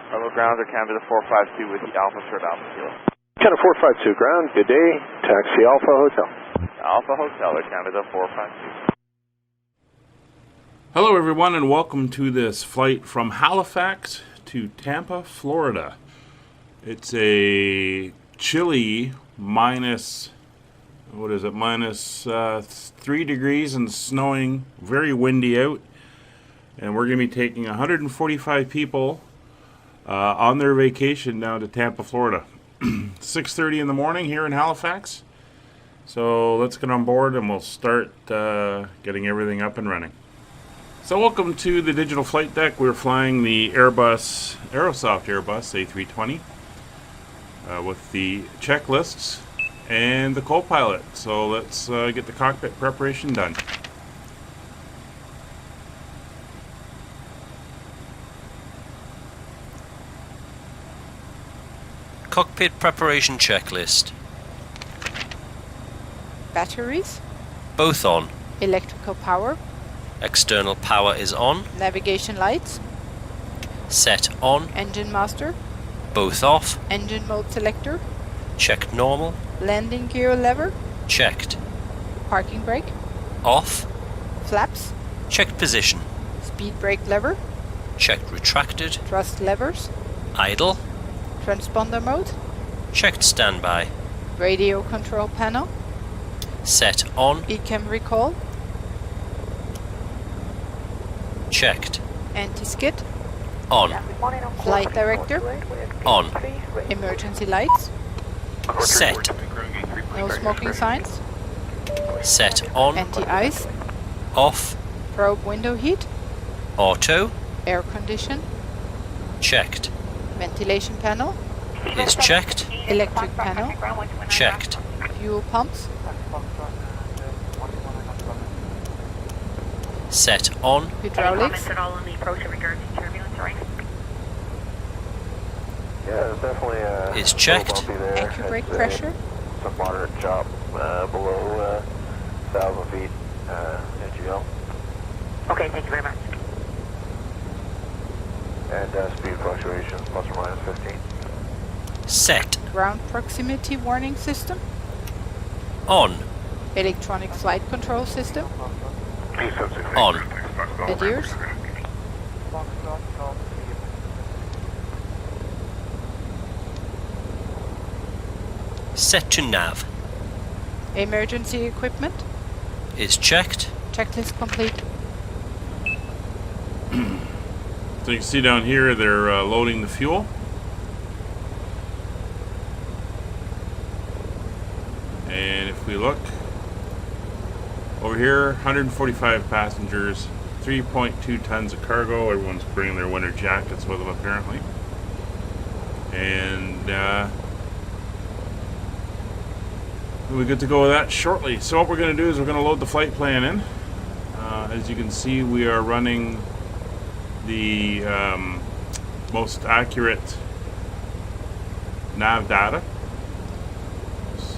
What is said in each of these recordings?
Hello, ground, or Canada 452 with the Alpha Short Alpha Kilo. Canada 452 ground, good day. Taxi Alpha Hotel. Alpha Hotel, or Canada 452. Hello everyone and welcome to this flight from Halifax to Tampa, Florida. It's a chilly minus 3 degrees and snowing, very windy out. And we're going to be taking 145 people on their vacation down to Tampa, Florida. 6:30 in the morning here in Halifax. So let's get on board and we'll start getting everything up and running. So welcome to the digital flight deck. We're flying the AeroSoft A320 with the checklists and the co-pilot. So let's get the cockpit preparation done. Cockpit preparation checklist. Batteries. Both on. Electrical power. External power is on. Navigation lights. Set on. Engine master. Both off. Engine mode selector. Checked normal. Landing gear lever. Checked. Parking brake. Off. Flaps. Checked position. Speed brake lever. Checked retracted. Thrust levers. Idle. Transponder mode. Checked standby. Radio control panel. Set on. ECAM recall. Checked. Anti-skid. On. Flight director. On. Emergency lights. Set. No smoking signs. Set on. Anti-ice. Off. Probe window heat. Auto. Air condition. Checked. Ventilation panel. Is checked. Electric panel. Checked. Fuel pumps. Set on. Hydraulics. At all on the approach in regards to turbulence, right? Yeah, it's definitely Is checked. Anti-brake pressure. Some moderate chop below 1,000 feet NGL. Okay, thank you very much. And speed fluctuations plus or minus 15. Set. Ground proximity warning system. On. Electronic flight control system. On. Adheres. Set to nav. Emergency equipment. Is checked. Checklist complete. So you can see down here they're loading the fuel. And if we look over here, 145 passengers, 3.2 tons of cargo. Everyone's bringing their winter jackets with them apparently. And we'll be good to go with that shortly. So what we're going to do is we're going to load the flight plan in. As you can see, we are running the most accurate nav data.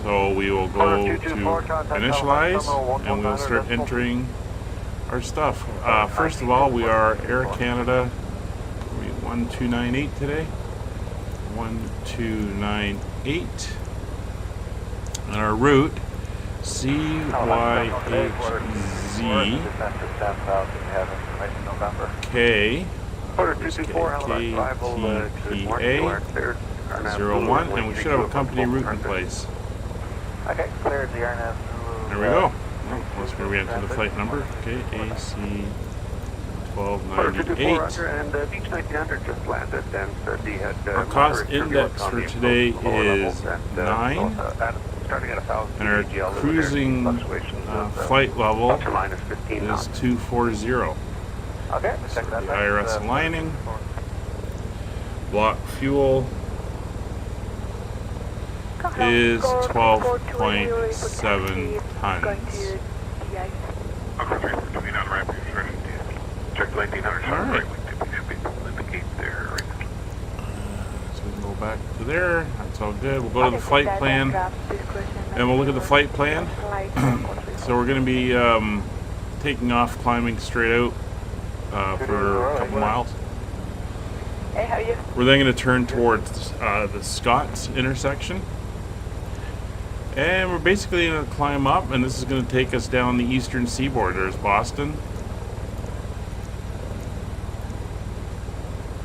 So we will go to initialize and we'll start entering our stuff. First of all, we are Air Canada 1298 today. 1298. And our route CYHZ K KTPA 01, and we should have a company route in place. Okay, cleared the RNAV. There we go. That's where we enter the flight number. Okay, AC 1298. And Beach 1900 just landed, and he had our cost index for today is 9, and our cruising flight level is 240. Okay, So the IRS aligning, block fuel is 12.7 tons. Check 1900. All right. So we can go back to there. That's all good. We'll go to the flight plan, and we'll look at the flight plan. So we're going to be taking off, climbing straight out for a couple miles. how are you? We're then going to turn towards the Scott's intersection. And we're basically going to climb up, and this is going to take us down the eastern seaboard. There's Boston.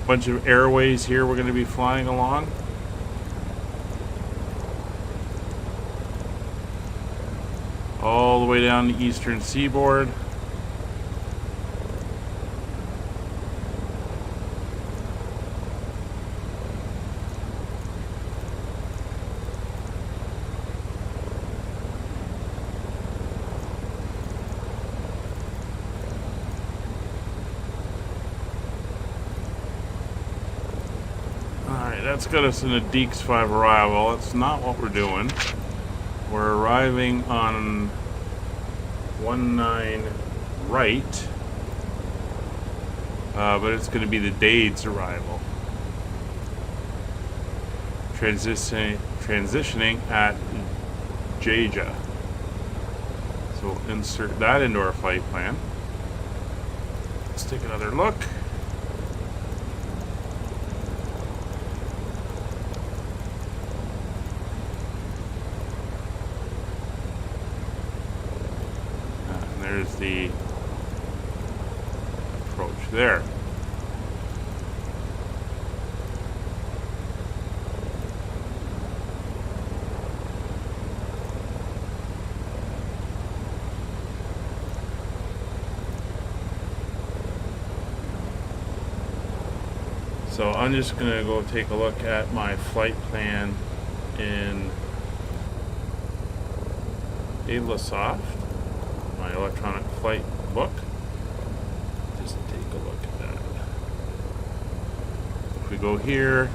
Bunch of airways here we're going to be flying along. All the way down the eastern seaboard. That's got us in a Deeks 5 arrival. That's not what we're doing. We're arriving on 19 right, but it's going to be the Dades arrival. Transitioning at Jaja. So we'll insert that into our flight plan. Let's take another look. There's the approach there. So I'm just going to go take a look at my flight plan in AivlaSoft. My electronic flight book. Just take a look at that. If we go here,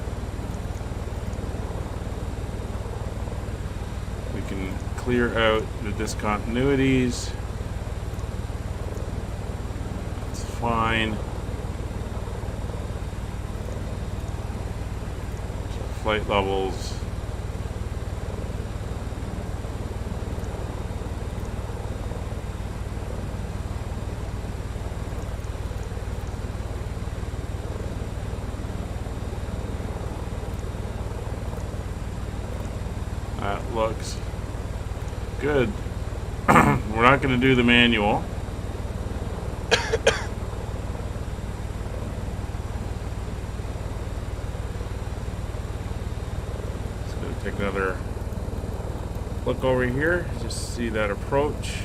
we can clear out the discontinuities. That's fine. So flight levels. That looks good. We're not going to do the manual. Just going to take another look over here. Just see that approach.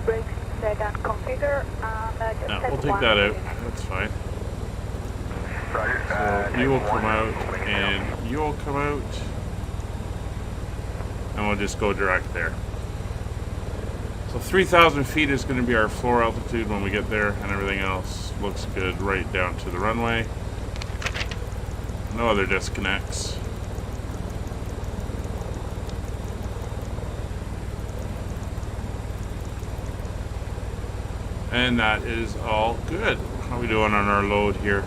Brakes set and configure. No, we'll take that out. That's fine. So you will come out and you will come out. And we'll just go direct there. So 3,000 feet is going to be our floor altitude when we get there, and everything else looks good right down to the runway. No other disconnects. And that is all good. How are we doing on our load here?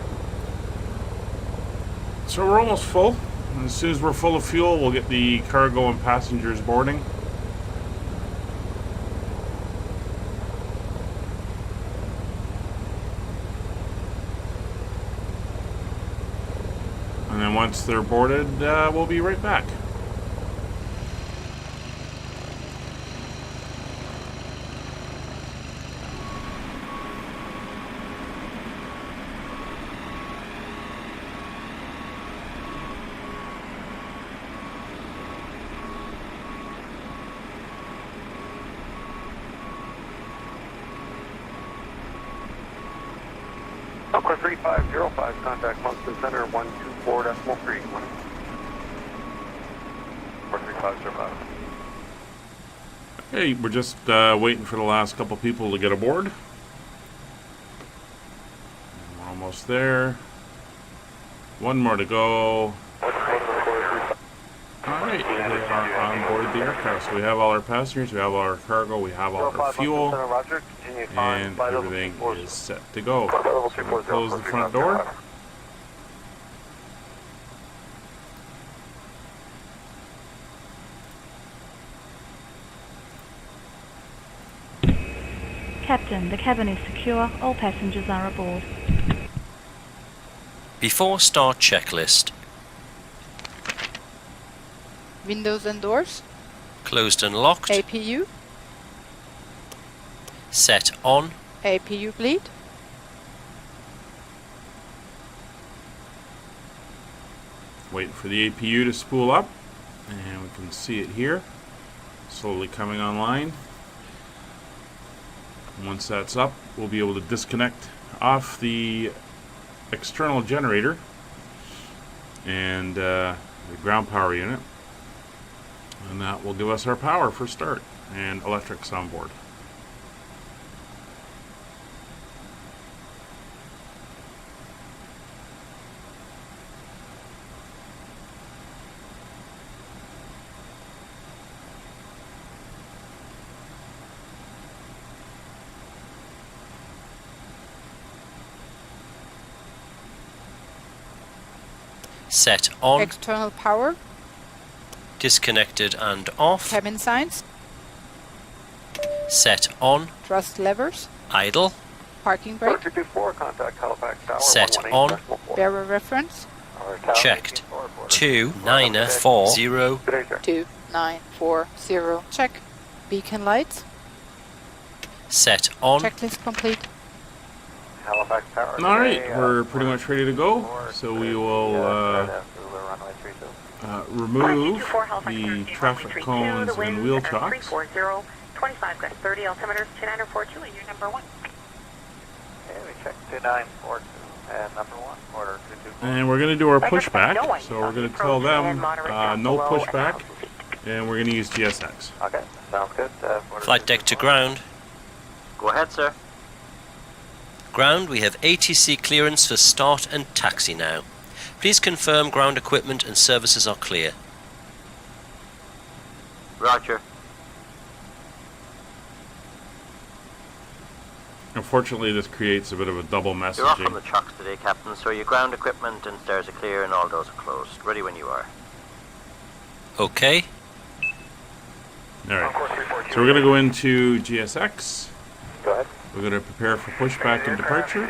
So we're almost full. And as soon as we're full of fuel, we'll get the cargo and passengers boarding. And then once they're boarded, we'll be right back. Alpha 3505, contact Munson Center 124.3. 43505. Hey, we're just waiting for the last couple people to get aboard. We're almost there. One more to go. Alright, we are on board the aircraft. So we have all our passengers, we have all our cargo, we have all our fuel, and everything is set to go. So we'll close the front door. Captain, the cabin is secure. All passengers are aboard. Before start checklist. Windows and doors. Closed and locked. APU. Set on. APU bleed. Waiting for the APU to spool up, and we can see it here, slowly coming online. Once that's up, we'll be able to disconnect off the external generator and the ground power unit, and that will give us our power for start and electrics on board. Set on. External power. Disconnected and off. Cabin signs. Set on. Thrust levers. Idle. Parking brake. Contact Halifax Tower. Set on. Bearer reference. Checked. 2940. 2940. Check. Beacon lights. Set on. Checklist complete. Halifax Tower. Alright, we're pretty much ready to go, so we will remove the traffic cones and wheel chocks. 25 gust 30 altimeter 2942 and you're number 1. Okay, we check 2942 and number 1, order 224. And we're going to do our pushback, so we're going to tell them no pushback, and we're going to use GSX. Okay, sounds good. Flight deck to ground. Go ahead, sir. Ground, we have ATC clearance for start and taxi now. Please confirm ground equipment and services are clear. Roger. Unfortunately, this creates a bit of a double You're off from the messaging. trucks today, Captain, so your ground equipment and stairs are clear and all doors are closed. Ready when you are. Okay. Alright, so we're going to go into GSX. Go ahead. We're going to prepare for pushback and departure.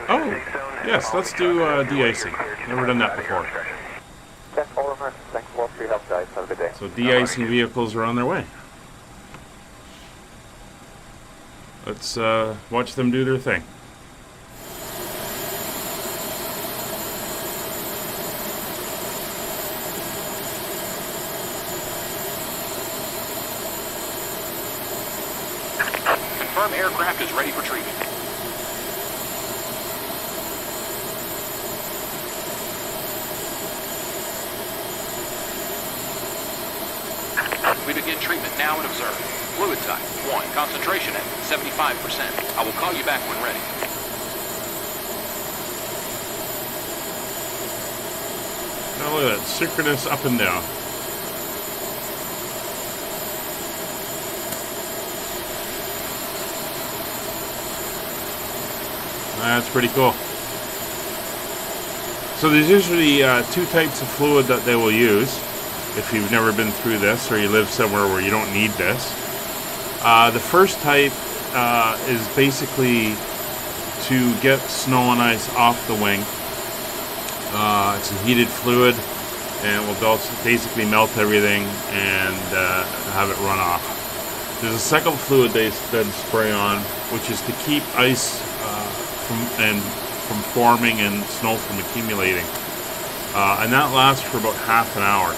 Oh, yes, let's do de-icing. Never done that before. Check all of us. Thanks a lot for your help, guys. Have a good day. So de-icing vehicles are on their way. Let's watch them do their thing. Confirm aircraft is ready for treatment. We begin treatment now and observe. Fluid type 1, concentration at 75%. I will call you back when ready. Now look at that, synchronous up and down. That's pretty cool. So there's usually two types of fluid that they will use if you've never been through this or you live somewhere where you don't need this. The first type is basically to get snow and ice off the wing. It's a heated fluid and will basically melt everything and have it run off. There's a second fluid they then spray on, which is to keep ice from forming and snow from accumulating, and that lasts for about half an hour.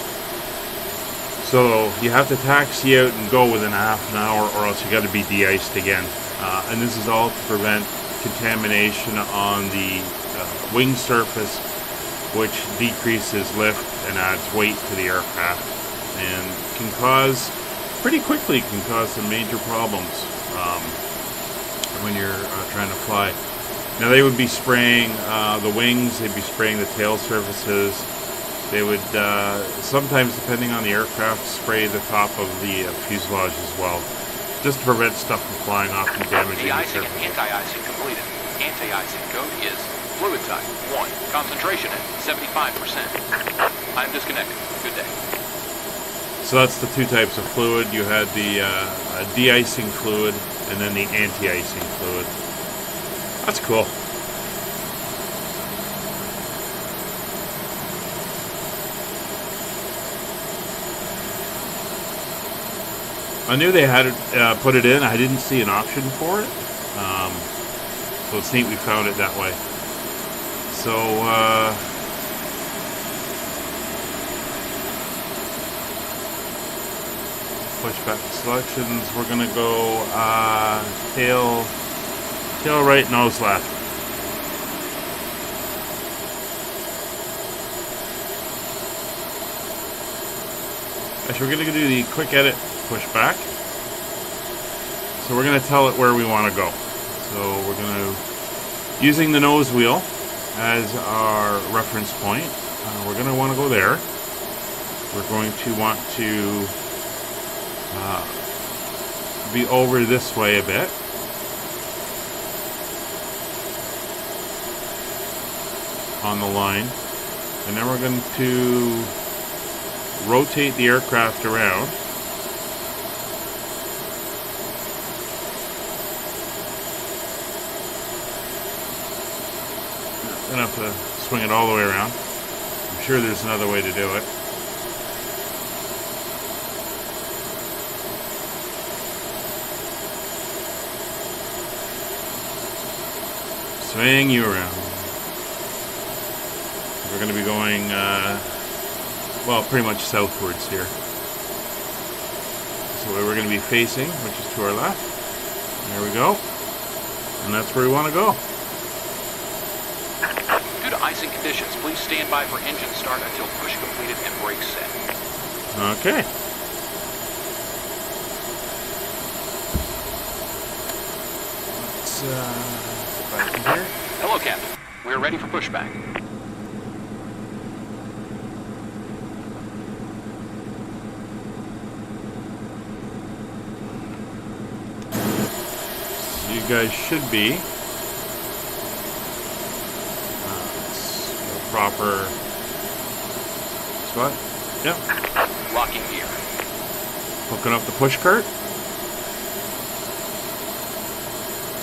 So you have to taxi out and go within half an hour, or else you got to be de-iced again. And this is all to prevent contamination on the wing surface, which decreases lift and adds weight to the aircraft, and can cause some major problems when you're trying to fly. Now they would be spraying the wings, they'd be spraying the tail surfaces. They would, sometimes depending on the aircraft, spray the top of the fuselage as well, just to prevent stuff from flying off and damaging the De-icing and surface. anti-icing completed. Anti-icing code is fluid type 1. Concentration at 75%. I'm disconnected. Good day. So that's the two types of fluid. You had the de-icing fluid and then the anti-icing fluid. That's cool. I knew they had it, put it in. I didn't see an option for it. So it's neat we found it that way. So, push back the selections. We're going to go tail right, nose left. Actually, we're going to do the quick edit push back. So we're going to tell it where we want to go. So we're going to, using the nose wheel as our reference point, we're going to want to go there. We're going to want to be over this way a bit. On the line. And then we're going to rotate the aircraft around. I'm going to have to swing it all the way around. I'm sure there's another way to do it. Swing you around. We're going to be going, well, pretty much southwards here. So where we're going to be facing, which is to our left. There we go. And that's where we want to go. Due to icing conditions, please stand by for engine start until push completed and brakes set. Okay. Let's get back in here. Hello, Captain. We're ready for pushback. So you guys should be proper spot. Yep. Locking gear. Hooking up the push cart.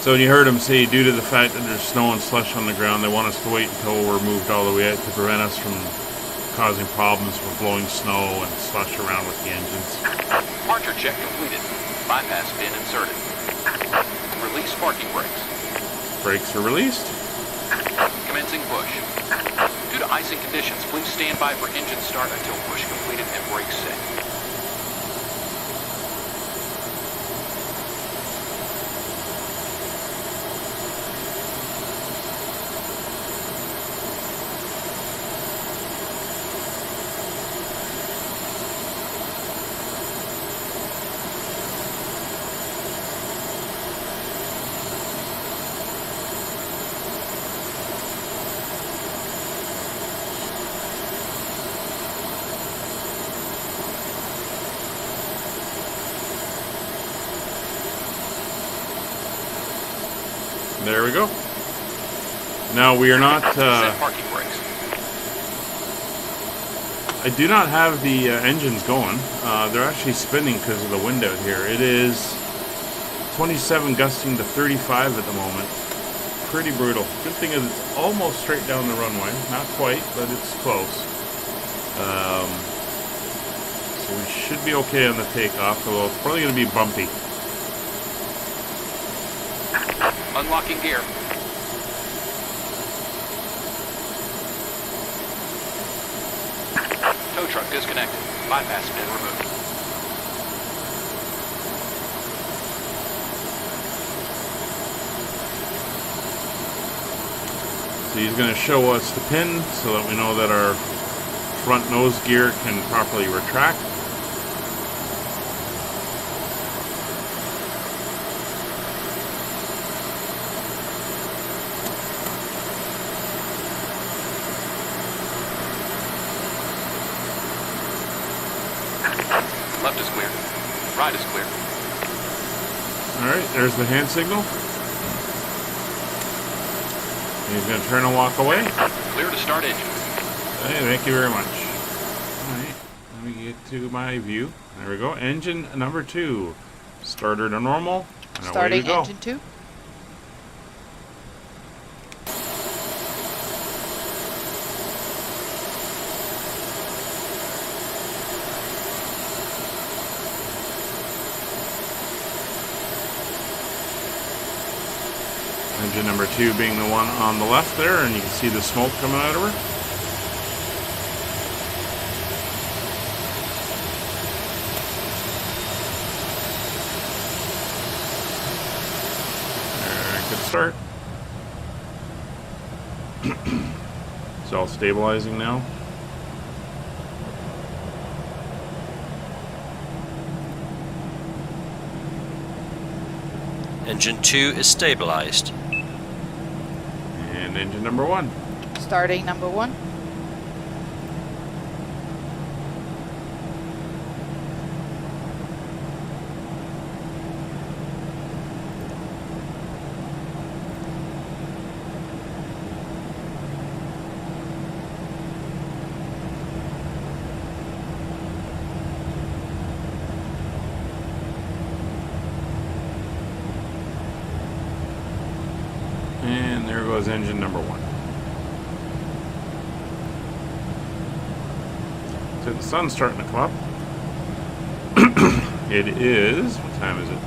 So when you heard him say, due to the fact that there's snow and slush on the ground, they want us to wait until we're moved all the way out to prevent us from causing problems with blowing snow and slush around with the engines. Departure check completed. Bypass pin inserted. Release parking brakes. Brakes are released. Commencing push. Due to icing conditions, please stand by for engine start until push completed and brakes set. There we go. Now we are not. Set parking brakes. I do not have the engines going. They're actually spinning because of the wind out here. It is 27 gusting to 35 at the moment. Pretty brutal. Good thing is it's almost straight down the runway. Not quite, but it's close. So we should be okay on the takeoff, although it's probably going to be bumpy. Unlocking gear. Tow truck disconnected. Bypass pin removed. So he's going to show us the pin so that we know that our front nose gear can properly retract. Ride is clear. Alright, there's the hand signal. He's going to turn and walk away. Clear to start engine. Hey, thank you very much. Alright, let me get to my view. There we go. Engine number 2. Starter to normal. And away Starting you go. engine 2. Engine number 2 being the one on the left there, and you can see the smoke coming out of her. Good start. It's all stabilizing now. Engine 2 is stabilized. And engine number 1. Starting number 1. And there goes engine number 1. So the sun's starting to come up. It is, what time is it?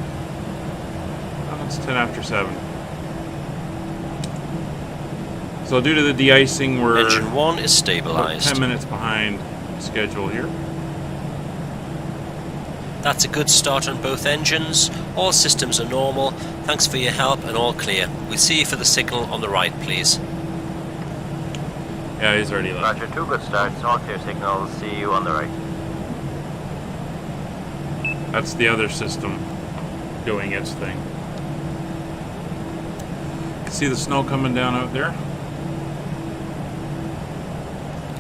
Oh, it's 10 after 7. So due to the de-icing, we're Engine 1 is about stabilized. 10 minutes behind schedule here. That's a good start on both engines. All systems are normal. Thanks for your help and all clear. We'll see you for the signal on the right, please. Yeah, he's already left. Roger, 2 good starts, all clear signals, see you on the right. That's the other system doing its thing. You can see the snow coming down out there.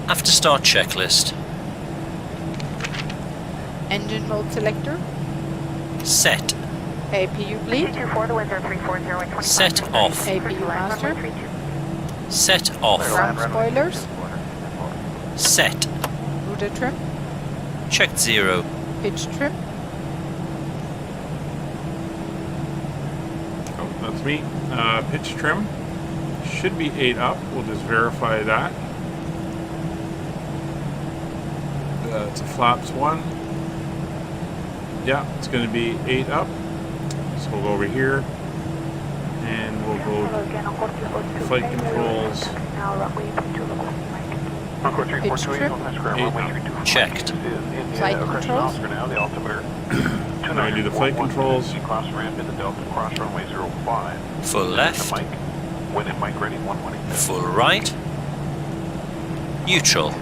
After start checklist. Engine mode selector. Set. APU bleed. 224 to wind 340 and 25. Set off. APU master. Set off. Ground spoilers. Set. Rudder trim. Checked 0. Pitch trim. Oh, that's me. Pitch trim should be 8 up. We'll just verify that. It's a flaps 1. Yeah, it's going to be 8 up. So we'll go over here and we'll go flight controls. Pitch trim. 8 up. Checked. Flight controls. Now I do the flight controls. Full left. Full right. Neutral.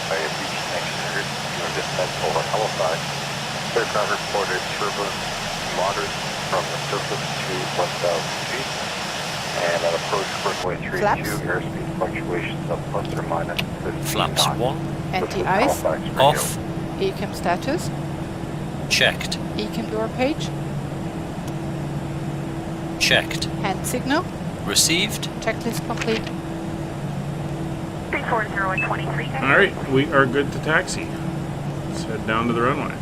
Aviation next 100, you are dispatched over Halifax. Aircraft reported turbulence moderate from the surface to 1,000 feet. And at approach runway 32, airspeed fluctuations of plus or minus 15 Flaps knots. 1. Anti-ice. Off. ECAM status. Checked. ECAM door page. Checked. Hand signal. Received. Checklist complete. 340 and 23. Alright, we are good to taxi. Let's head down to the runway.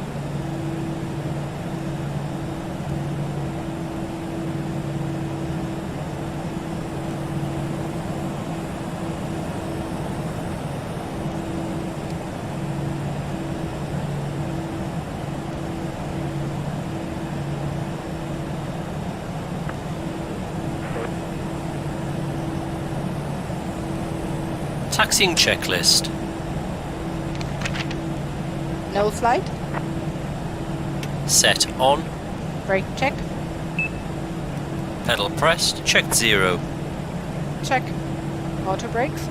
Taxiing checklist. Nose light. Set on. Brake check. Pedal pressed. Checked 0. Check. Auto brakes.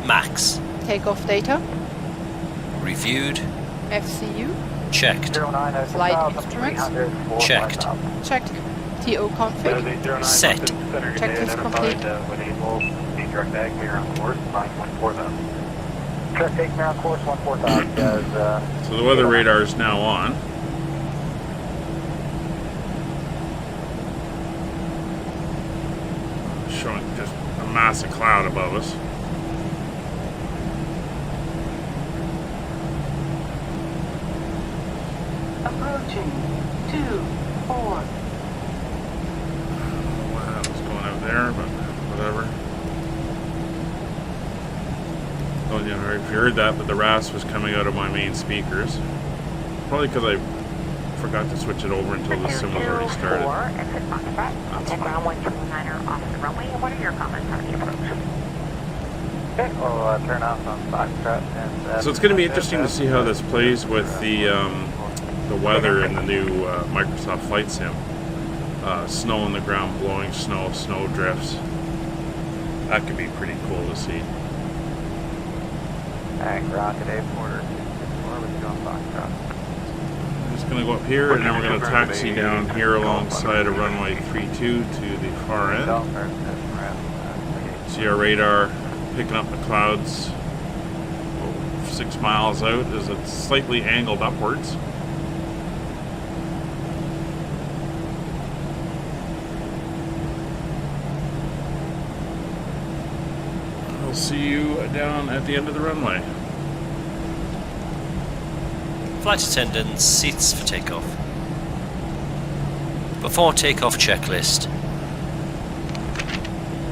Max. Takeoff data. Reviewed. FCU. Checked. Flight instruments. Checked. Checked. TO config. Set. Checklist complete. direct ag me on course, 9.4000. Direct take me on course, 14000, guys. So the weather radar is now on. Showing just a massive cloud above us. Approaching 24. What was going out there, but whatever. Oh, yeah, I don't know if you heard that, but the RAS was coming out of my main speakers. Probably because I forgot to switch it over until the sim was already started. Exit Foxtrot. Take ground 129er off the runway. And what are your comments on the approach? Okay, we'll turn off on Foxtrot. And, So it's going to be interesting to see how this plays with the weather in the new Microsoft Flight Sim. Snow on the ground, blowing snow, snow drifts. That could be pretty cool to see. Alright, ground today, Porter 264, we're going Foxtrot. I'm just going to go up here, and then we're going to taxi down here alongside of runway 32 to the far end. See our radar picking up the clouds 6 miles out as it's slightly angled upwards. We'll see you down at the end of the runway. Flight attendants, seats for takeoff. Before takeoff checklist.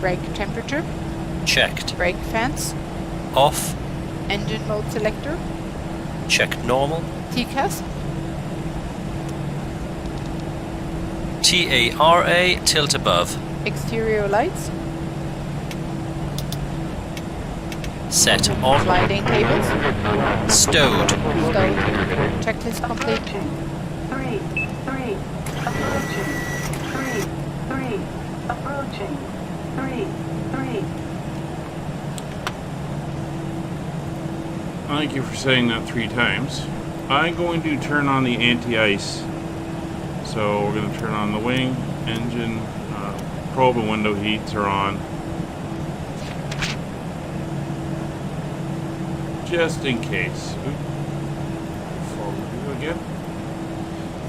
Brake temperature. Checked. Brake fans. Off. Engine mode selector. Checked normal. TCAS. TARA, tilt above. Exterior lights. Set on. Sliding tables. Stowed. Stowed. Checklist complete. 3, 3. Approaching. 3, 3. Approaching. 3, 3. Thank you for saying that 3 times. I'm going to turn on the anti-ice. So we're going to turn on the wing, engine, probe and window heats are on. Just in case. Forward we go again.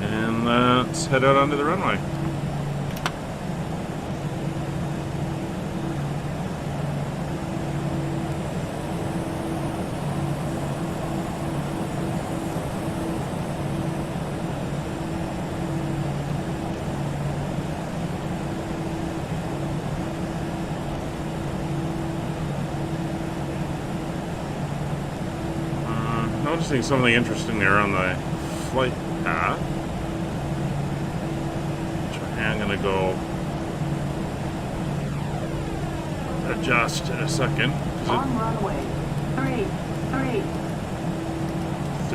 And let's head out onto the runway. Noticing something interesting there on the flight path, which I'm going to go adjust in a second. On runway. 3, 3.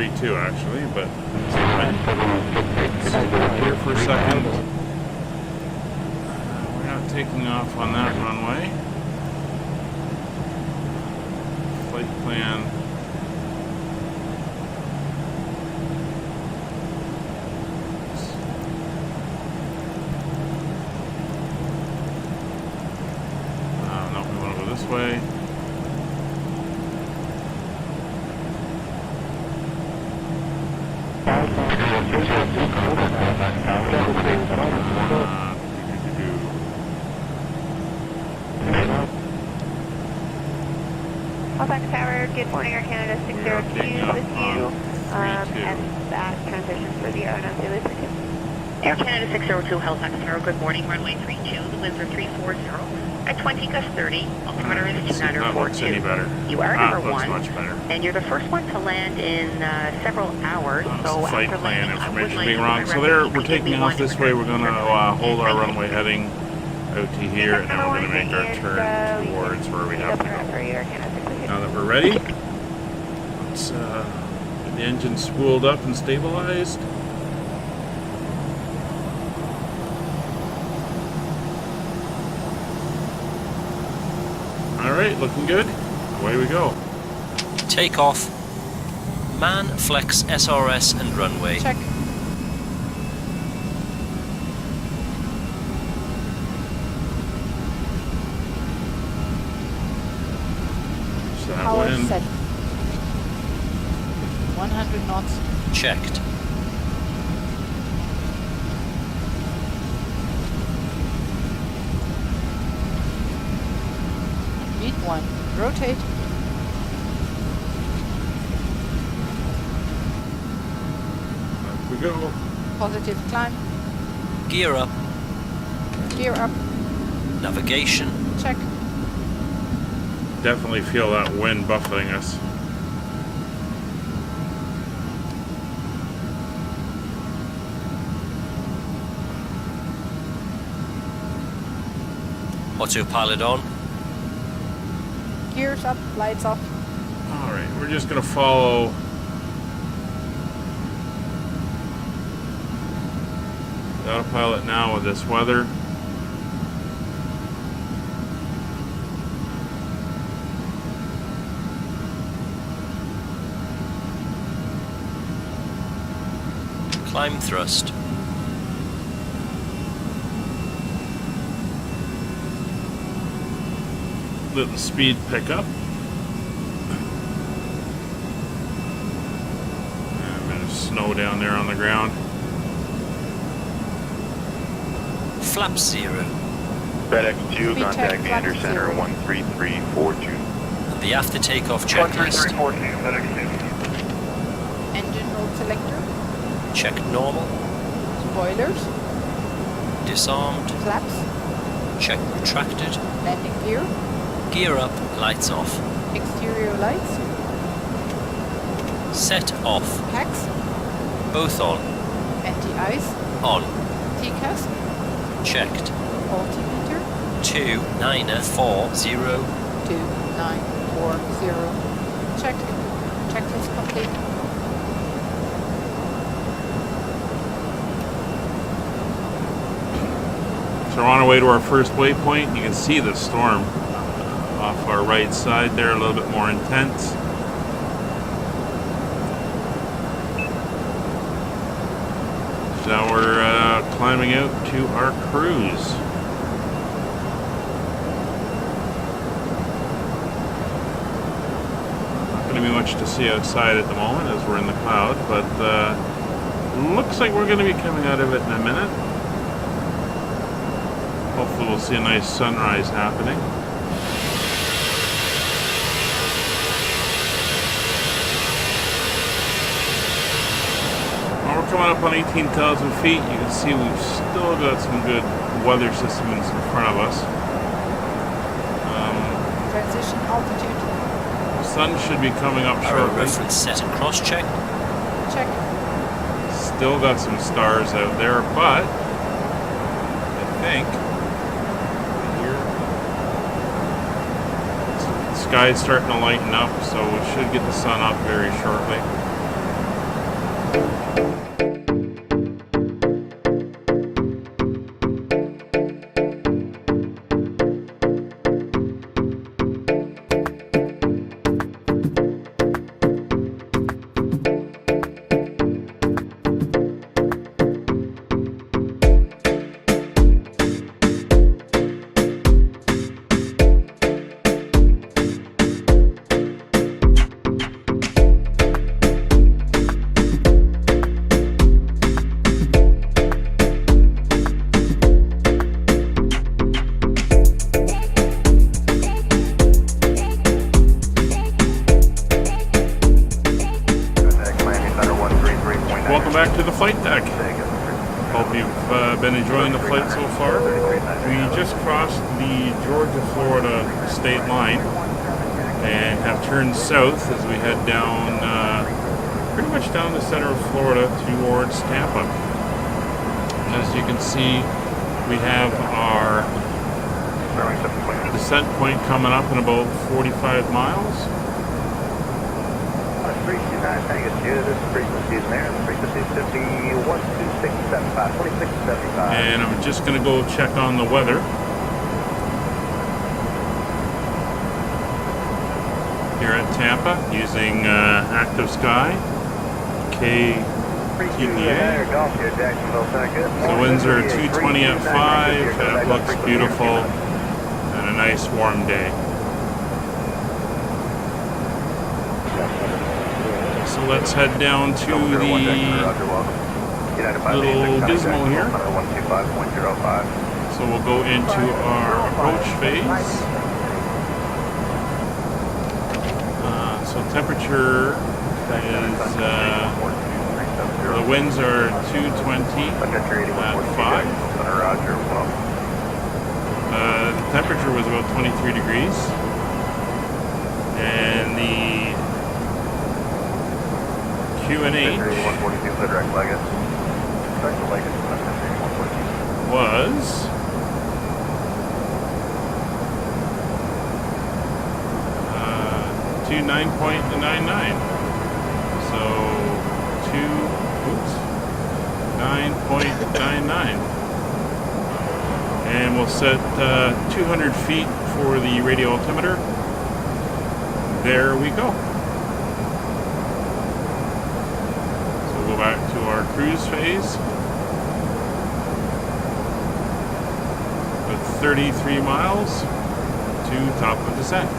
3-2 actually, but let's here for a second. We're not taking off on that runway. Flight plan. Way. Halifax Tower, good morning, Air Canada 602 with you. And that transition for the AeroSoft A320. Air Canada 602, Halifax Tower, good morning, runway 32, the winds are 340. At 20 gust 30, altimeter is 2942. You are number 1, much better. and you're the first one to land in several hours. So flight after plan landing, information like being wrong. So there, we're taking off this way. We're going to hold our runway heading out to here, and then we're going to make our turn towards where we have to go. Now that we're ready, let's get the engine spooled up and stabilized. Alright, looking good. Away we go. Takeoff. Man, flex, SRS and runway. Check. power wind. set. 100 knots. Checked. Beat 1. Rotate. Up we go. Positive climb. Gear up. Gear up. Navigation. Check. Definitely feel that wind buffeting us. Autopilot on. Gears up. Lights off. Alright, we're just going to follow the autopilot now with this weather. Climb thrust. Let the speed pick up. And a bit of snow down there on the ground. Flaps 0. FedEx 2, Speed contact check, the Under flaps Center 0. 13342. And the after takeoff checklist. 13342, FedEx 2. Engine mode selector. Check normal. Spoilers. Disarmed. Flaps. Check retracted. Landing gear. Gear up. Lights off. Exterior lights. Set off. Packs. Both on. Anti-ice. On. TCAS. Checked. Altimeter. 2940. 2940. Check. Checklist complete. So we're on our way to our first waypoint. You can see the storm off our right side there, a little bit more intense. So we're climbing out to our cruise. Not going to be much to see outside at the moment as we're in the cloud, but looks like we're going to be coming out of it in a minute. Hopefully we'll see a nice sunrise happening. Well, we're coming up on 18,000 feet. You can see we've still got some good weather systems in front of us. Transition altitude. The sun should be coming up Arrow shortly. reference set and cross check. Check. Still got some stars out there, but I think the sky's starting to lighten up, so we should get the sun up very shortly. Welcome back to the flight deck. Hope you've been enjoying the flight so far. We just crossed the Georgia-Florida state line and have turned south as we head down, pretty much down the center of Florida towards Tampa. As you can see, we have our descent point coming up in about 45 miles. 329 Vegas 2, this frequency is there. The frequency is 512675, 2675. And I'm just going to go check on the weather. Here at Tampa, using Active Sky, KTPA. The winds are 220 at 5, and it looks beautiful, and a nice warm day. So let's head down to the little gizmo here. So we'll go into our approach phase. So temperature is, the winds are 220 at 5. The temperature was about 23 degrees. And the QNH was 9.99. So 9.99. And we'll set 200 feet for the radio altimeter. There we go. So we'll go back to our cruise phase. With 33 miles to top of descent.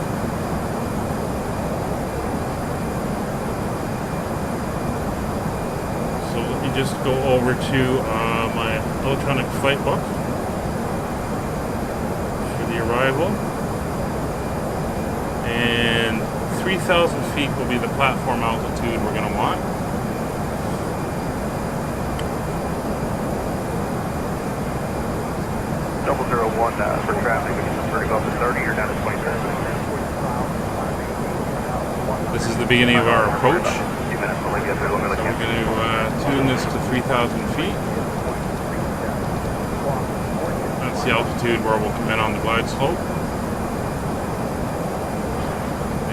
So let me just go over to my electronic flight book for the arrival. And 3,000 feet will be the platform altitude we're going to want. Double 01 for traffic, we're going to go to 30, you're down to 27. This is the beginning of our approach. So we're going to tune this to 3,000 feet. That's the altitude where we'll come in on the glide slope.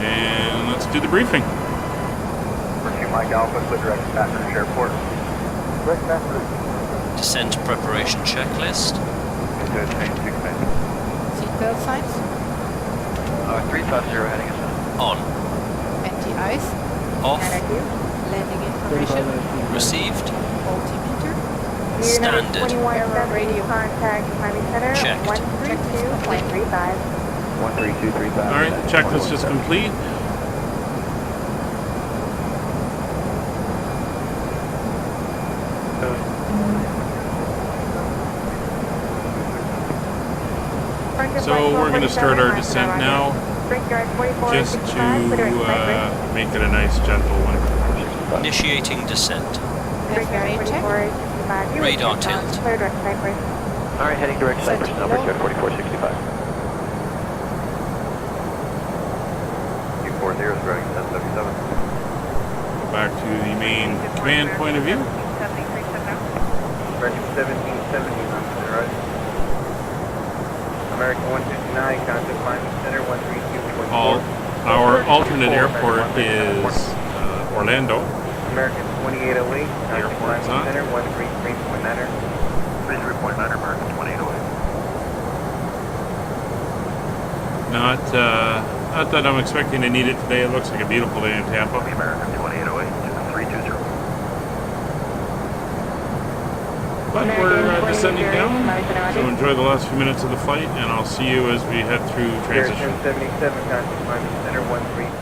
And let's do the briefing. Mike Alpha, clear direct passenger airport. Descent preparation checklist. Seatbelt signs. 350 heading us On. Anti-ice. Off. Landing information. Received. Altimeter. Standard. Radio. Contact Miami Center. Checked. 132.35. 13235. Alright, the checklist is complete. So we're going to start our descent now, just to make it a nice gentle one. Initiating descent. FRA check. Radar tilt. Alright, heading direct Cypress, number 4465. Q40 is running 1077. Back to the main command point of view. American 1770 on the right. American 159, contact Miami Center, 132.4. Our alternate airport is Orlando. American 2808, contact Miami Center, 133.9er. 33.9er, American 2808. Not that I'm expecting to need it today. It looks like a beautiful day in Tampa. American 2808, 320. But we're descending down, so enjoy the last few minutes of the flight, and I'll see you as we head through transition. 1077, contact Miami Center, 133.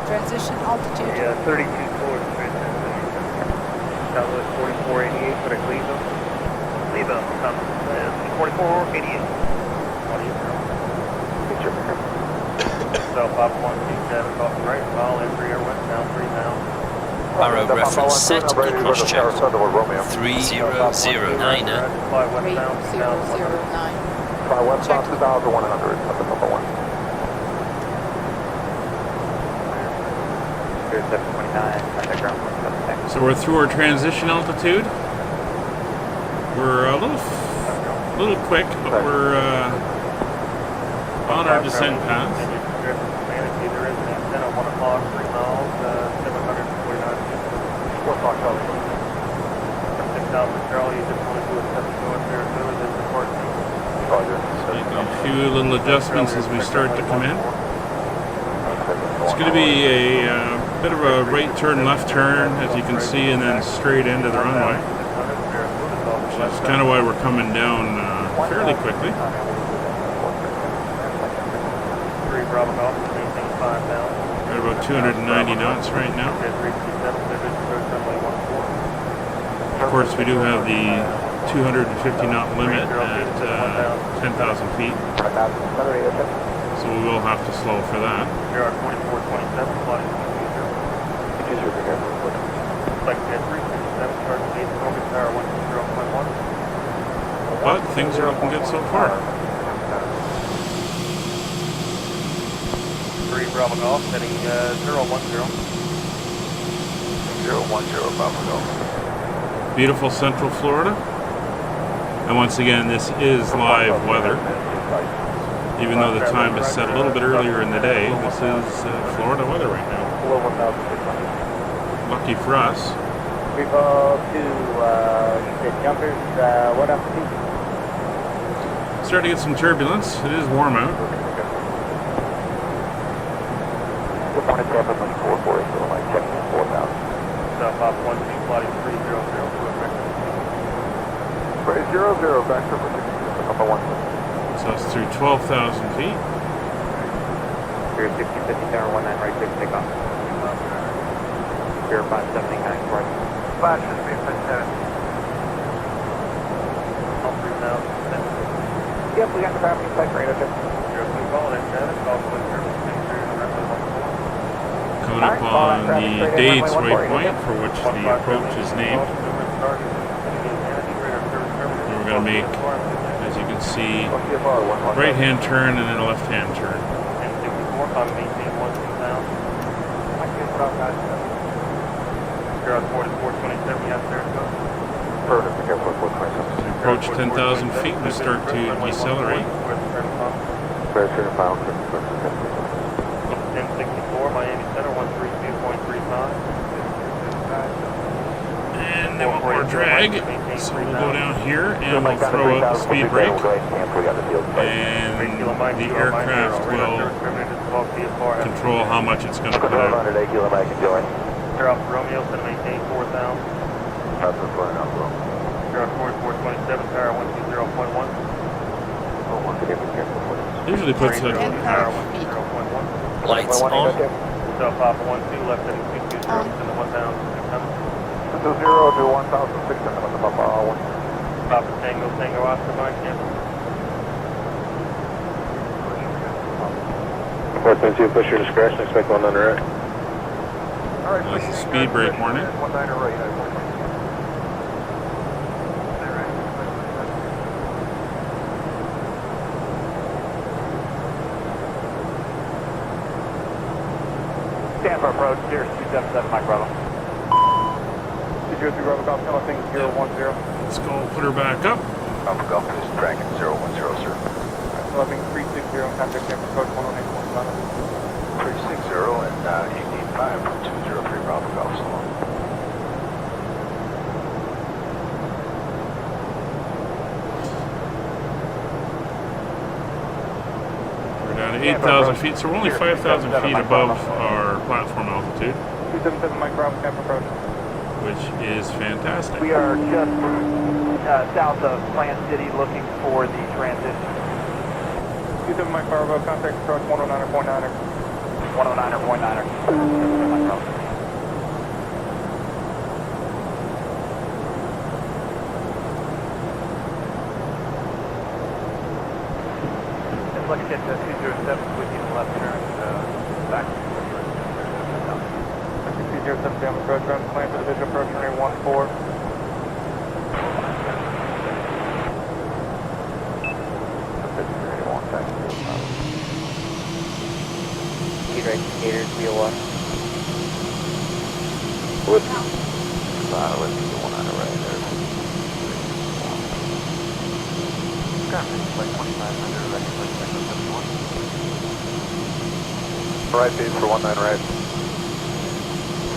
Transition altitude. Yeah, 32 forward, Southwest 4488, put a Clevo. Clevo, 4488. South 5127, off the right, follow in 3 west, now 3 now. Arrow reference set and cross-check. 3009er. 3009. Fly westbound 2100, that's the number 1. 729, So we're through our transition altitude. We're a little quick, but we're on our descent path. Manatee, there is an antenna, 1 o'clock, 3 miles, 749 feet. 4 o'clock, Charlie. 6000 Charlie, you just want to do a 7 north there, so Making a few little adjustments as we start to come in. It's going to be a bit of a right turn, left turn, as you can see, and then straight into the runway. Which is kind of why we're coming down fairly quickly. We're at about 290 knots right now. Of course, we do have the 250 knot limit at 10,000 feet. So we will have to slow for that. But things are looking good so far. 3 Bravo Golf, setting 010. 010 Bravo Golf. Beautiful Central Florida. And once again, this is live weather. Even though the time is set a little bit earlier in the day, this is Florida weather right now. Lucky for us. Revolve to jumpers, what up? Starting to get some turbulence. It is warm out. Good morning, Tampa, 448, checking 4,000. South Hop 12, flight 300. 0, back to number 1. So it's through 12,000 feet. 60, 50, tower 19, right 6, take off. 0579, right. Flash should be 57. All 3,000. Yep, we got the traffic spike radar. 02 call, that's 7, call 106. Coming up on the Dades waypoint, for which the approach is named. And we're going to make, as you can see, right-hand turn and then a left-hand turn. Approach 10,000 feet, we start to decelerate. 1064, Miami Center, 132.35. And then one more drag, so we'll go down here and we'll throw out the speed brake. And the aircraft will control how much it's going to put out. Clear off Romeo, set to maintain 4,000. Clear off 4427, tower 120.1. Usually puts it Lights on. South Papa 12, left heading 220, send the 1,600. 0 to 1,600 on the Papa 1. Papa Tango, Oscar, Mike, cancel. 422, push your discretion, expect 1 under right. That's the speed brake warning. 19 right. Tampa approach, Sirius 277, Mike Bravo. 203 Bravo Golf, Telephone 010. Let's go put her back up. Bravo Golf is Dragon 010, sir. 11360, contact Tampa approach 108.5. 360 and 885 from 203 Bravo Golf, so long. We're down to 8,000 feet, so we're only 5,000 feet above our platform altitude. 277 Mike Bravo, Tampa approach. Which is fantastic. We are just south of Plant City looking for the transition. 27 Mike Bravo, contact approach 109.9er. 109.9er. Let's get to 207 with you left turn back. 207 down approach, ground plan for the visual approach, running 14. Right, Gators, wheel one. Let's see the one on the right there. Got it, like 2,500, like 71. Right, base for 19 right.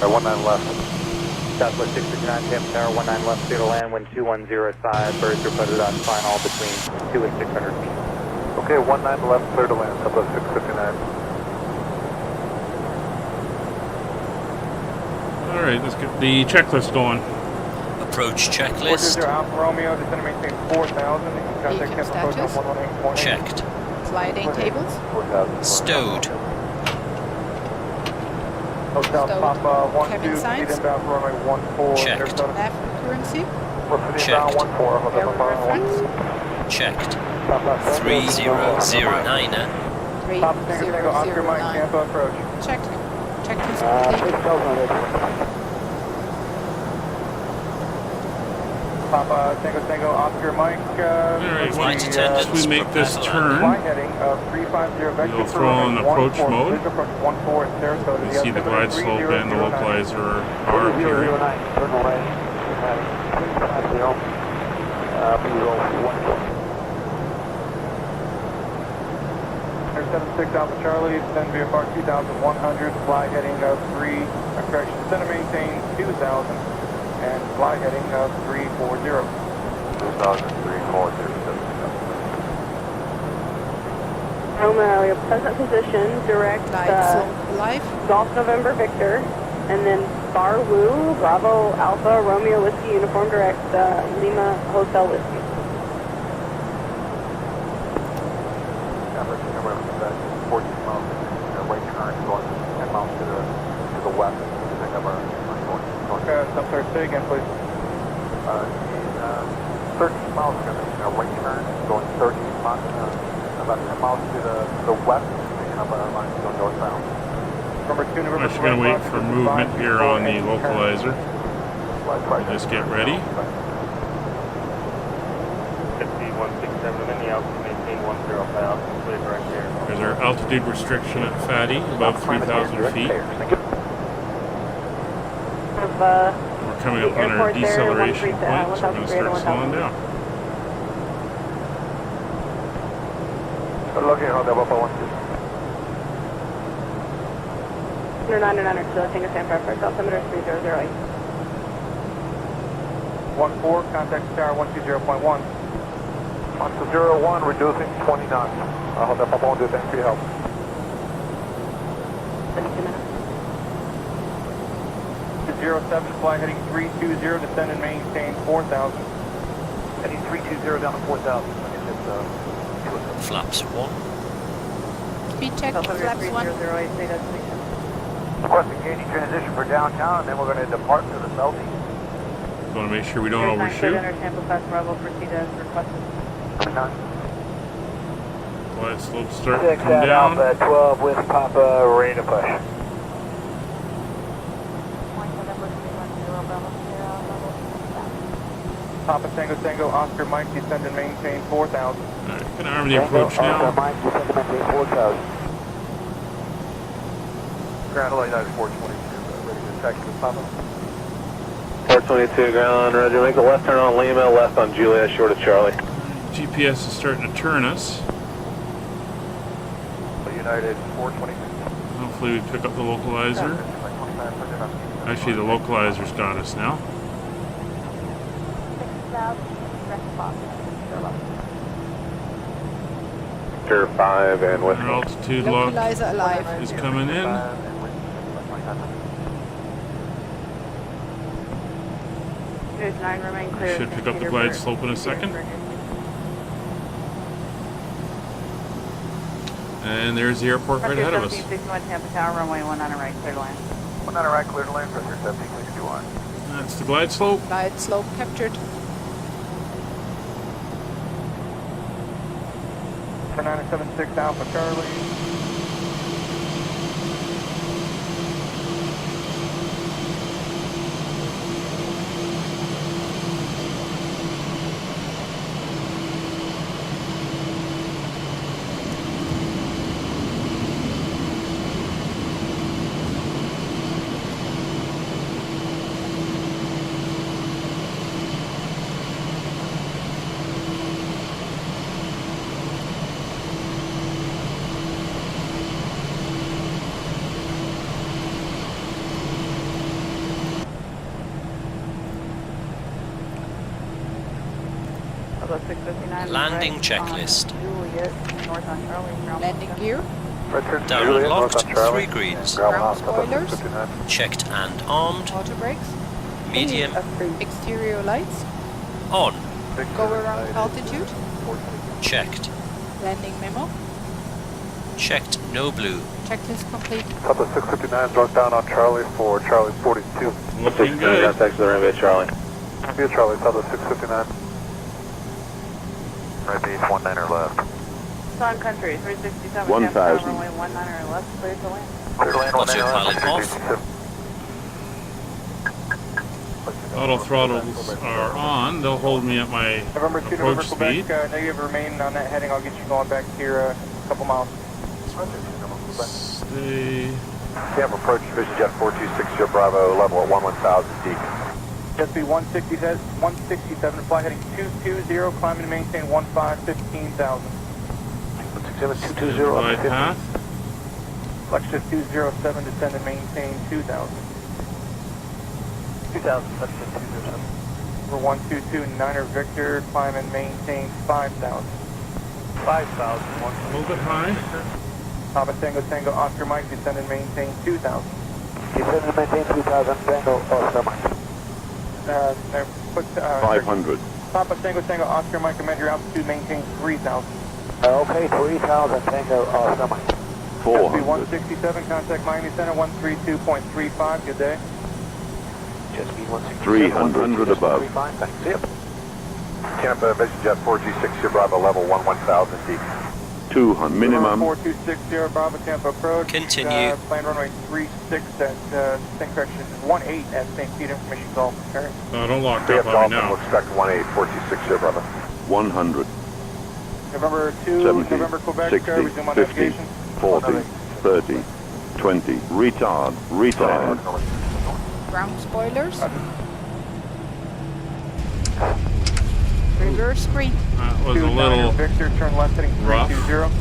Or 19 left. Southwest 659, Tampa Tower, 19 left, clear to land, wind 2105, birds reported on final between 2 and 600 feet. Okay, 19 left, clear to land, Southwest 659. All right, let's get the checklist going. Approach checklist. 420 Alpha Romeo, descend and maintain 4,000. You can contact Beacon Tampa Approach on status. 118.8. Checked. Sliding tables. 4,000. Stowed. Hotel Stowed. Papa 12, Cabin speed signs. inbound for runway 14. Checked. Nav currency. We're for the inbound Checked. 14, Hotel Air Papa 1. reference. Checked. 3009. 3009. Papa Tango, Oscar Mike, 3009. Tampa approach. Checked. Checked his complete. Papa Tango, Oscar Mike. All right, Flight once attendants, we make this prepare to turn, Flight heading of 350 vector we'll for throw on runway approach 14, mode. please approach 14 at Sarasota. you see the glide slope and the localizer are appearing. Air 76 Alpha Charlie, descend VFR 2100, fly heading of 3, correction, descend and maintain 2000, and fly heading of 340. 2,340. Romeo, your present position, direct Live. Golf November Victor, and then Bar Woo, Bravo Alpha, Romeo Whiskey, Uniform Direct, Lima Hotel Whiskey. Remember that 14 miles right turn going 10 miles to the west. Pick up our north. Okay, stop there, say again, please. 13 miles right turn going 30 miles, about 10 miles to the west. Picking up our line going northbound. Number 2, November. I'm actually going to wait for movement here on the localizer. Just get ready. 167 in the altitude, maintain 10 pounds, clear direct air. There's our altitude restriction at Fatty, above 3,000 feet. We're coming up on our deceleration point, so we're going to start slowing down. Looking at Hotel Papa 1. 999 still Tango San Francisco, altimeter 3008. 14, contact tower 120.1. 101, reducing 20 knots. Hotel Papa 1, thanks for your help. 07, fly heading 320, descend and maintain 4,000. Heading 320 down to 4,000. Flaps 1. Speed check. Flaps 1. Requesting gaining transition for downtown, and then we're going to depart to the southeast. Want to make sure we don't overshoot. Tampa Class Bravo, proceed as requested. Glide slope start to 6 come at down. Alpha 12 with Papa, ready to push. Papa Tango, Oscar Mike, descend and maintain 4,000. Alright, going to arm the approach now. Mike, descend to maintain 4,000. Ground Hello United 422, ready to taxi with Papa. 422 ground, ready to make a left turn on Lima, left on Juliet, short of Charlie. GPS is starting to turn us. United 422. Hopefully we pick up the localizer. Actually, the localizer's got us now. Victor 5 and West. Our altitude lock Localizer alive. is coming in. Should pick up the glide slope in a second. And there's the airport right ahead of us. 61 Tampa Tower, runway 19 right, clear to land. 19 right, clear to land, pressure 1761. That's the glide slope. Glide slope captured. For 976 Alpha Charlie. Southwest 659. Landing right checklist. on Juliet, north on Charlie. ground Landing gear. Down and locked, 3 greens. Ground spoilers. Checked and armed. Auto brakes. Medium. Exterior lights. On. Go around altitude. Checked. Landing memo. Checked, no blue. Checklist complete. Southwest 659, drunk down on Charlie for Charlie 42. Looking good. Contact to the runway Charlie. Via Charlie, Southwest 659. Right base 19er left. Sun Country, 367. 1,000. Runway 19er left, clear to land. Clear to land, Autopilot off. Auto throttles are on. They'll hold me at my November 2, November approach speed. Quebec, negative, remain on that heading. I'll get you going back here a couple miles. Stay. Tampa approach Vision Jet 4260 Bravo, level at 11,000 feet. Just be 167, fly heading 220, climbing to maintain 15,000. 167, 220, Flight path. Flex shift 207, descend and maintain 2,000. 2,000, flex shift 207. For 122, Niner Victor, climb and maintain 5,000. 5,000, A little bit high. Papa Tango Tango, Oscar Mike, descend and maintain 2,000. Descend and maintain 2,000, Tango, Oscar Mike. 500. Papa Tango Tango, Oscar Mike, amend your altitude, maintain 3,000. Okay, 3,000, Tango, Oscar Mike. 400. 167, contact Miami Center, 132.35, good day. Just be 167. 300 above. Thanks, yep. Tampa, Vision Jet 4260 Bravo, level 11,000 feet. 200 minimum. 4260 Bravo, Tampa approach. Continue. Plan runway 36 at, St. Correction, 18 at St. Pete, information call. Carry. Oh, don't lock We up have on me Dolphin, now. we'll expect 184260 Bravo. 100. November 2, 70. November Quebec, 60. resume on 50. navigation. 40. 30. 20. Retard. Retard. Ground spoilers. Reverse screen. That was a 2 Niner little Victor, turn left heading rough. 320.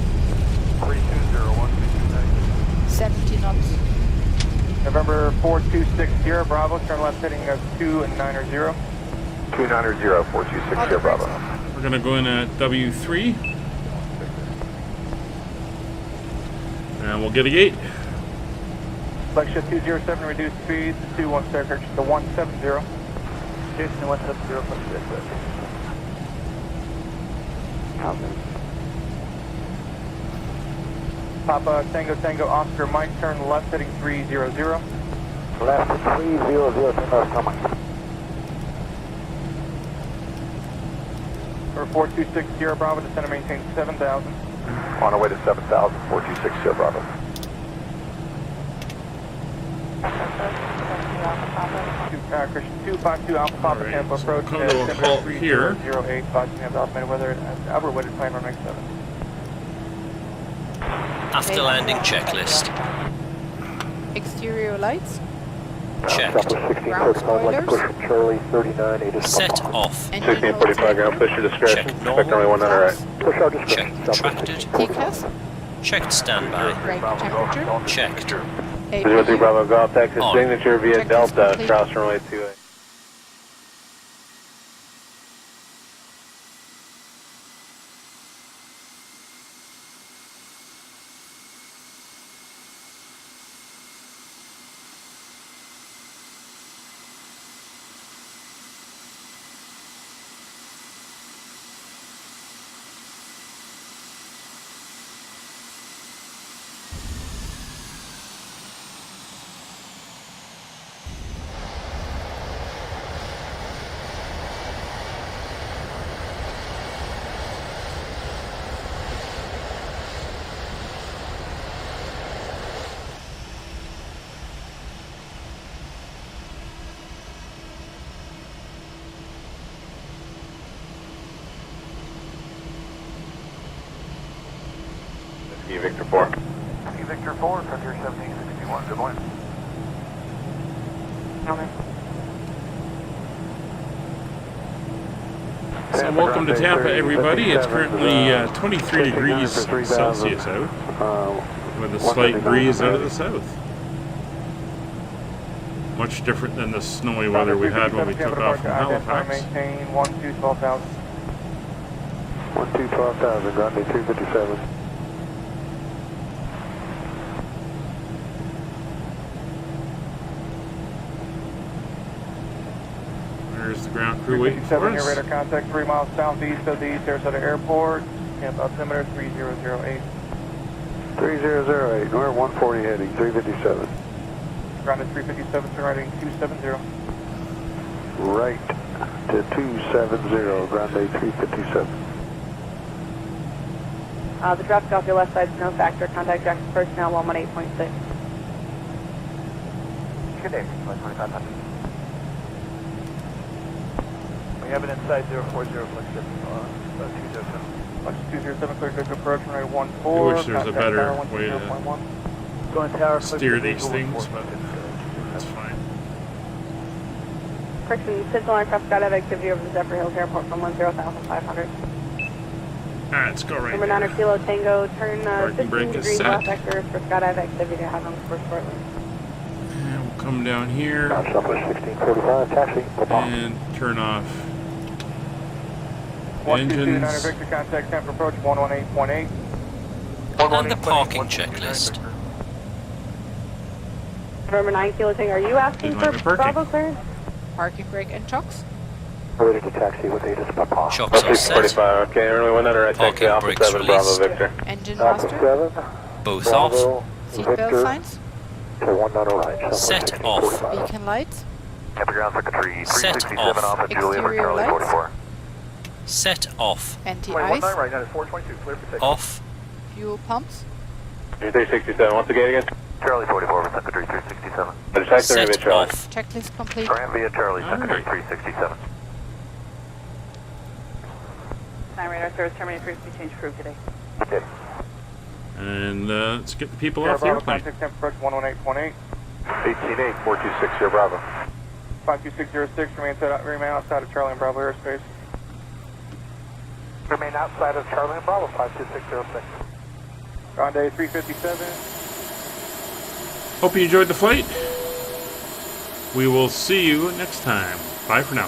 320, 70 knots. November 4260 Bravo, turn left heading 290. 290, 4260 Bravo. We're going to go in at W3. And we'll get a gate. Flex shift 207, reduce speed to 170. Jason 170, flex shift. Papa Tango Tango Oscar Mike, turn left heading 300. Left 300, Oscar Mike. For 4260 Bravo, descend and maintain 7,000. On our way to 7,000, 4260 Bravo. Christian 252 Alpha Papa Alright, Tampa so approach. we'll come to a halt here. 3008, 5 altimeter weather, upper weighted plan runway 7. After landing checklist. Exterior lights. Checked. Ground spoilers. Charlie 39, 8 Set off. Engine 1645 ground, push your discretion. Check Expect normal. only 1 under right. Push our Checked discretion. tracted. TCAS. Checked standby. Brake temperature. Checked. 03 Bravo, Golf Texas, On. signature via Checklist Delta, complete. cross runway 28. Victor 4. Victor 4, Frontier 1761, good morning. So welcome to Tampa, everybody. It's currently 23 degrees Celsius out, with a slight breeze out of the south. Much different than the snowy weather we had when we took off from Halifax. Maintain 12,000. 12,000, Grande 357. There's the ground crew waiting for 357, us. your radar contact 3 miles southeast of the Sarasota Airport. Tampa altimeter 3008. 3008, we're 140 heading, 357. Ground at 357, turn right heading 270. Right to 270, Grande 357. The traffic off your left side is no factor. Contact Jackson First now 118.6. Good day, 2500. We have an inside 040 flagship 207. Flagship 207, clear to approach, runway 14. I wish there was a better way to Going tower, steer these things, but that's fine. Correction, signal aircraft skydive activity over the Zephyr Hills Airport from 10,500. Alright, let's go right Number there. 9 Kilo Tango, turn Parking brake 15 is degrees set. left vector for skydive activity to have on the first shortly. And we'll come down here Southwest 1645, taxi. and turn off 1229 engines. Victor, contact Tampa approach 118.8. And the parking checklist. Number 9 Kilo Tango, are you asking Didn't like for my parking. Bravo clearance? Parking brake and chocks. Ready to taxi with ATIS Papa. Shocks are set. Okay, runway 19 right, taxi Parking Alpha brakes 7, Bravo released. Victor. Engine Alpha master. 7, Both off. Bravo, Seatbelt Victor, signs. to 19 right. Southwest Set off. 1645. Beacon lights. Tampa ground circuitry Set 367 off. Alpha Juliet for Exterior Charlie lights. 44. Set off. Anti-ice. right now, 422, clear for takeoff. Off. Fuel pumps. 367, once again again. Charlie 44 for Secretary 367. Set off. Checklist complete. Grant via Charlie, Secretary Alright. 367. 9 radar service terminated frequency change approved today. Okay. And let's get the people Sierra off the Bravo, airplane. contact Tampa approach 118.8. 188, 426, Sierra Bravo. 52606, remain outside of Charlie and Bravo airspace. Remain outside of Charlie and Bravo, 52606. Grande 357. Hope you enjoyed the flight. We will see you next time. Bye for now.